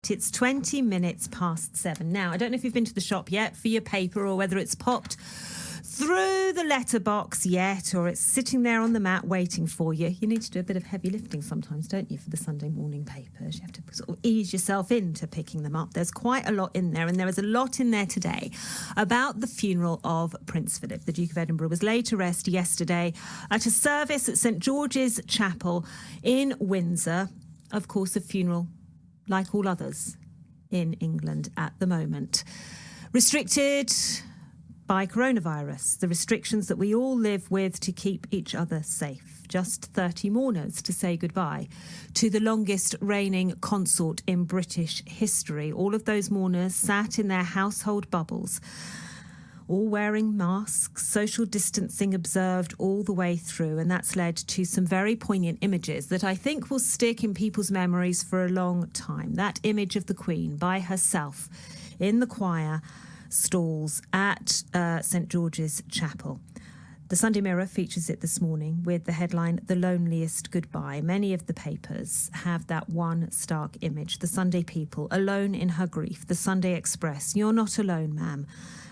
It's 20 minutes past 7 now. I don't know if you've been to the shop yet for your paper or whether it's popped through the letterbox yet or it's sitting there on the mat waiting for you. You need to do a bit of heavy lifting sometimes, don't you, for the Sunday morning papers? You have to sort of ease yourself into picking them up. There's quite a lot in there, and there is a lot in there today about the funeral of Prince Philip. The Duke of Edinburgh was laid to rest yesterday at a service at St George's Chapel in Windsor. Of course, a funeral like all others in England at the moment. Restricted by coronavirus, the restrictions that we all live with to keep each other safe. Just 30 mourners to say goodbye to the longest reigning consort in British history. All of those mourners sat in their household bubbles, all wearing masks, social distancing observed all the way through, and that's led to some very poignant images that I think will stick in people's memories for a long time. That image of the Queen by herself in the choir stalls at St George's Chapel. The Sunday Mirror features it this morning with the headline, "The Loneliest Goodbye." Many of the papers have that one stark image. The Sunday People, alone in her grief. The Sunday Express, "You're not alone, ma'am."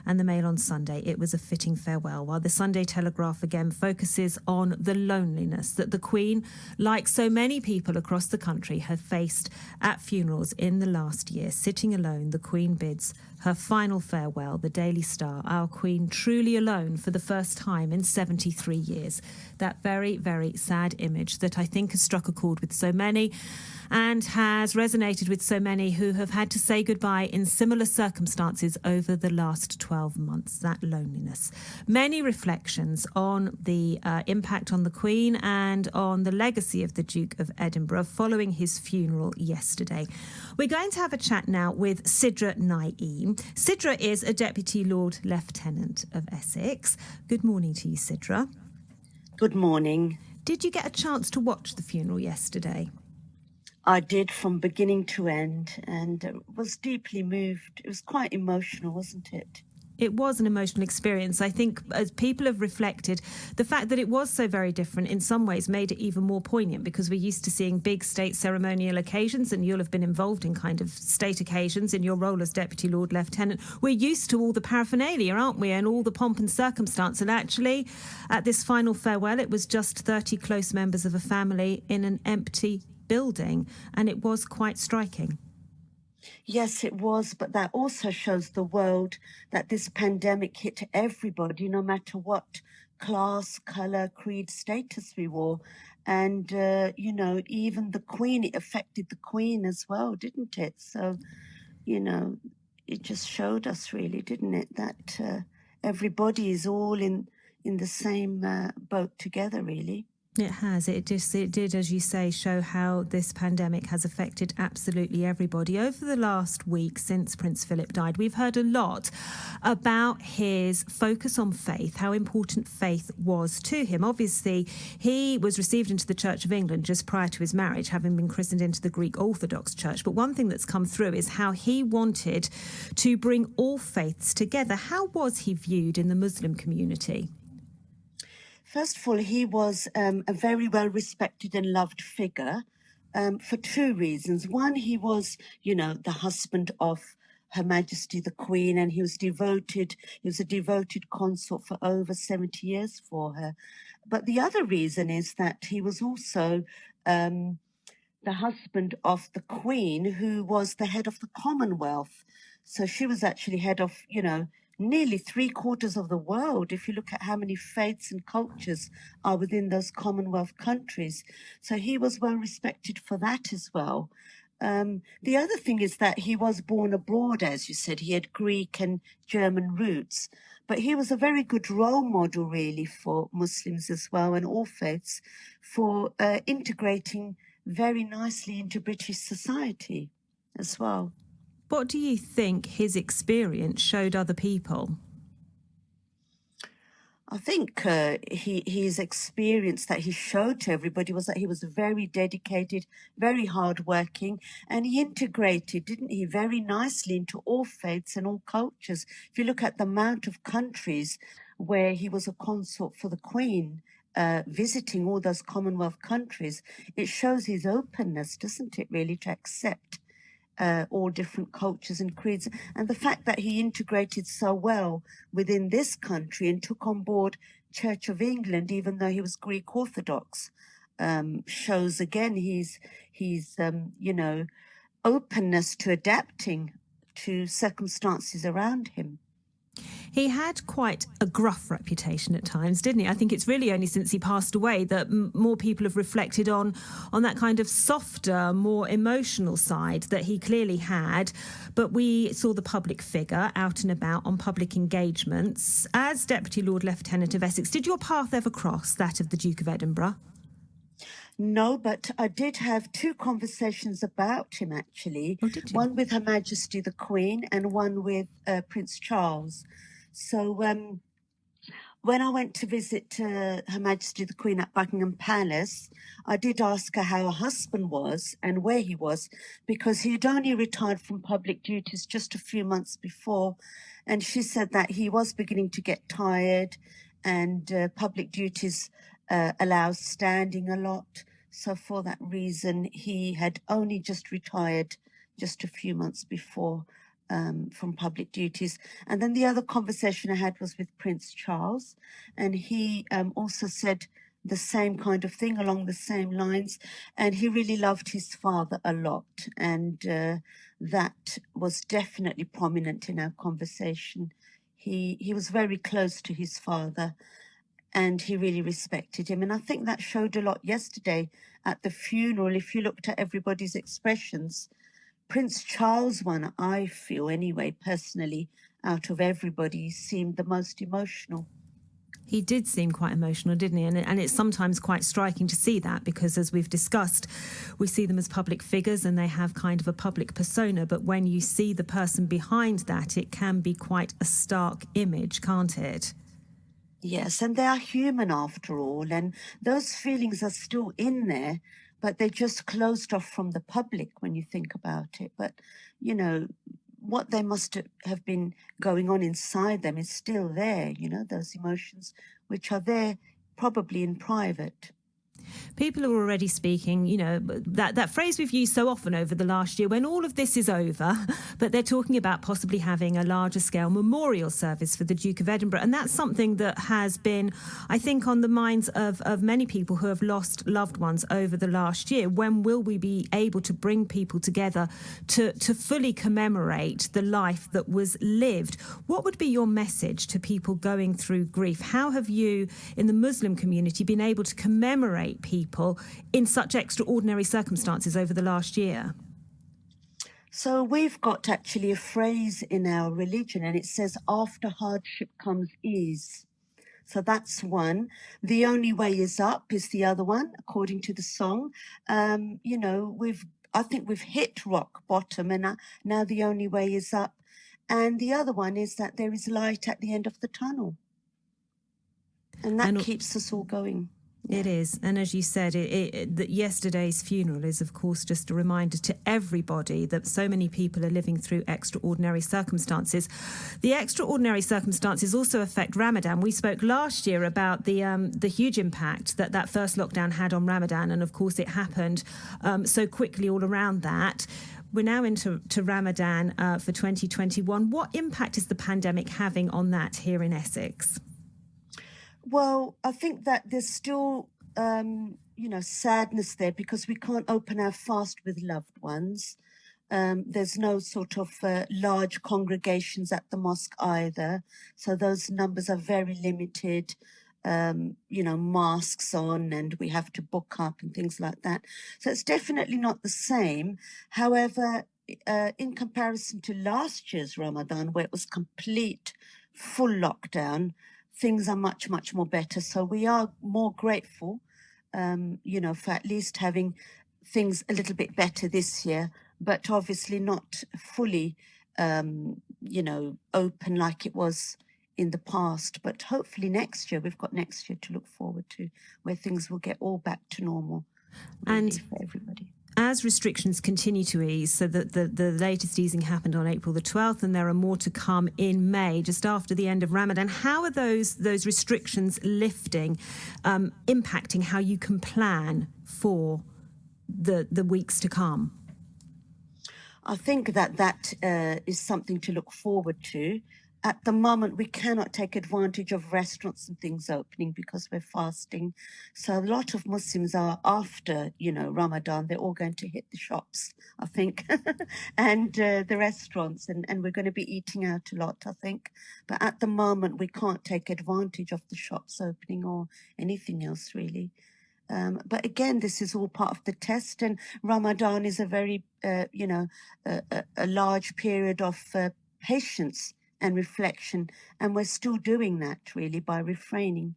And the Mail on Sunday, "It was a fitting farewell." While the Sunday Telegraph again focuses on the loneliness that the Queen, like so many people across the country, have faced at funerals in the last year. Sitting alone, the Queen bids her final farewell. The Daily Star, "Our Queen truly alone for the first time in 73 years. That very, very sad image that I think has struck a chord with so many and has resonated with so many who have had to say goodbye in similar circumstances over the last 12 months, that loneliness. Many reflections on the impact on the Queen and on the legacy of the Duke of Edinburgh following his funeral yesterday. We're going to have a chat now with Sidra Naeem. Sidra is a Deputy Lord Lieutenant of Essex. Good morning to you, Sidra. Good morning. Did you get a chance to watch the funeral yesterday? I did from beginning to end and was deeply moved. It was quite emotional, wasn't it? It was an emotional experience. I think as people have reflected, the fact that it was so very different in some ways made it even more poignant because we're used to seeing big state ceremonial occasions, and you'll have been involved in kind of state occasions in your role as Deputy Lord Lieutenant. We're used to all the paraphernalia, aren't we, and all the pomp and circumstance. And actually, at this final farewell, it was just 30 close members of a family in an empty building, and it was quite striking. Yes, it was, but that also shows the world that this pandemic hit everybody, no matter what class, colour, creed, status we wore. And, even the Queen, it affected the Queen as well, didn't it? So, it just showed us really, didn't it, that everybody is all in the same boat together, really. It has. It did, as you say, show how this pandemic has affected absolutely everybody. Over the last week since Prince Philip died, we've heard a lot about his focus on faith, how important faith was to him. Obviously, he was received into the Church of England just prior to his marriage, having been christened into the Greek Orthodox Church. But one thing that's come through is how he wanted to bring all faiths together. How was he viewed in the Muslim community? First of all, he was a very well-respected and loved figure for two reasons. One, he was, the husband of Her Majesty the Queen, and he was a devoted consort for over 70 years for her. But the other reason is that he was also the husband of the Queen, who was the head of the Commonwealth. So she was actually head of, nearly 3/4 of the world, if you look at how many faiths and cultures are within those Commonwealth countries. So he was well respected for that as well. The other thing is that he was born abroad, as you said. He had Greek and German roots, but he was a very good role model, really, for Muslims as well, and all faiths, for integrating very nicely into British society as well. What do you think his experience showed other people? I think his experience that he showed to everybody was that he was very dedicated, very hardworking, and he integrated, didn't he, very nicely into all faiths and all cultures. If you look at the amount of countries where he was a consort for the Queen, visiting all those Commonwealth countries, it shows his openness, doesn't it, really, to accept all different cultures and creeds. And the fact that he integrated so well within this country and took on board Church of England, even though he was Greek Orthodox, shows again his openness to adapting to circumstances around him. He had quite a gruff reputation at times, didn't he? I think it's really only since he passed away that more people have reflected on that kind of softer, more emotional side that he clearly had. But we saw the public figure out and about on public engagements. As Deputy Lord Lieutenant of Essex, did your path ever cross that of the Duke of Edinburgh? No, but I did have two conversations about him, actually. Oh, did you? One with Her Majesty the Queen and one with Prince Charles. So when I went to visit Her Majesty the Queen at Buckingham Palace, I did ask her how her husband was and where he was, because he had only retired from public duties just a few months before. And she said that he was beginning to get tired, and public duties allows standing a lot. So for that reason, he had only just retired just a few months before from public duties. And then the other conversation I had was with Prince Charles, and he also said the same kind of thing along the same lines. And he really loved his father a lot. And that was definitely prominent in our conversation. He was very close to his father, and he really respected him. And I think that showed a lot yesterday at the funeral. If you looked at everybody's expressions, Prince Charles one, I feel anyway, personally, out of everybody, seemed the most emotional. He did seem quite emotional, didn't he? And it's sometimes quite striking to see that, because as we've discussed, we see them as public figures and they have kind of a public persona. But when you see the person behind that, it can be quite a stark image, can't it? Yes, and they are human after all, and those feelings are still in there, but they're just closed off from the public when you think about it. But, you know, what they must have been going on inside them is still there, you know, those emotions which are there probably in private. People are already speaking, you know, that phrase we've used so often over the last year, when all of this is over, but they're talking about possibly having a larger scale memorial service for the Duke of Edinburgh. And that's something that has been, I think, on the minds of many people who have lost loved ones over the last year. When will we be able to bring people together to fully commemorate the life that was lived? What would be your message to people going through grief? How have you, in the Muslim community, been able to commemorate people in such extraordinary circumstances over the last year? So we've got actually a phrase in our religion, and it says, after hardship comes ease. So that's one. The only way is up is the other one, according to the song. You know, I think we've hit rock bottom, and now the only way is up. And the other one is that there is light at the end of the tunnel. And that keeps us all going. It is. And as you said, that yesterday's funeral is, of course, just a reminder to everybody that so many people are living through extraordinary circumstances. The extraordinary circumstances also affect Ramadan. We spoke last year about the huge impact that first lockdown had on Ramadan. And, of course, it happened so quickly all around that. We're now into Ramadan for 2021. What impact is the pandemic having on that here in Essex? Well, I think that there's still, sadness there because we can't open our fast with loved ones. There's no sort of large congregations at the mosque either. So those numbers are very limited. Masks on, and we have to book up and things like that. So it's definitely not the same. However, in comparison to last year's Ramadan, where it was complete full lockdown, things are much, much more better. So we are more grateful, for at least having things a little bit better this year, but obviously not fully, open like it was in the past. But hopefully next year, we've got next year to look forward to, where things will get all back to normal, really, and for everybody. As restrictions continue to ease, so that the latest easing happened on April the 12th, and there are more to come in May, just after the end of Ramadan, how are those restrictions lifting, impacting how you can plan for the weeks to come? I think that is something to look forward to. At the moment, we cannot take advantage of restaurants and things opening because we're fasting. So a lot of Muslims are after, Ramadan, they're all going to hit the shops, I think, and the restaurants, and we're going to be eating out a lot, I think. But at the moment, we can't take advantage of the shops opening or anything else, really. But again, this is all part of the test, and Ramadan is a very, a large period of patience and reflection, and we're still doing that really by refraining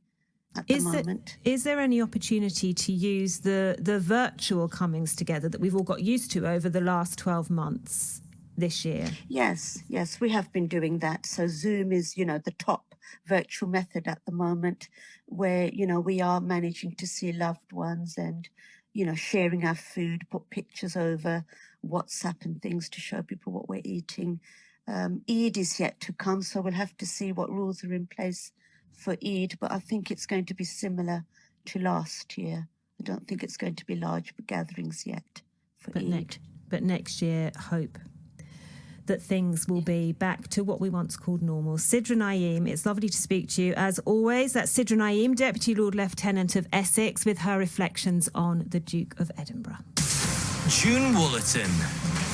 at the moment. Is there any opportunity to use the virtual comings together that we've all got used to over the last 12 months this year? Yes, we have been doing that. So Zoom is, the top virtual method at the moment, where, we are managing to see loved ones and, sharing our food, put pictures over WhatsApp and things to show people what we're eating. Eid is yet to come, so we'll have to see what rules are in place for Eid, but I think it's going to be similar to last year. I don't think it's going to be large gatherings yet for Eid. But next year, hope that things will be back to what we once called normal. Sidra Naeem, it's lovely to speak to you as always. That's Sidra Naeem, Deputy Lord Lieutenant of Essex, with her reflections on the Duke of Edinburgh. June Woolerton.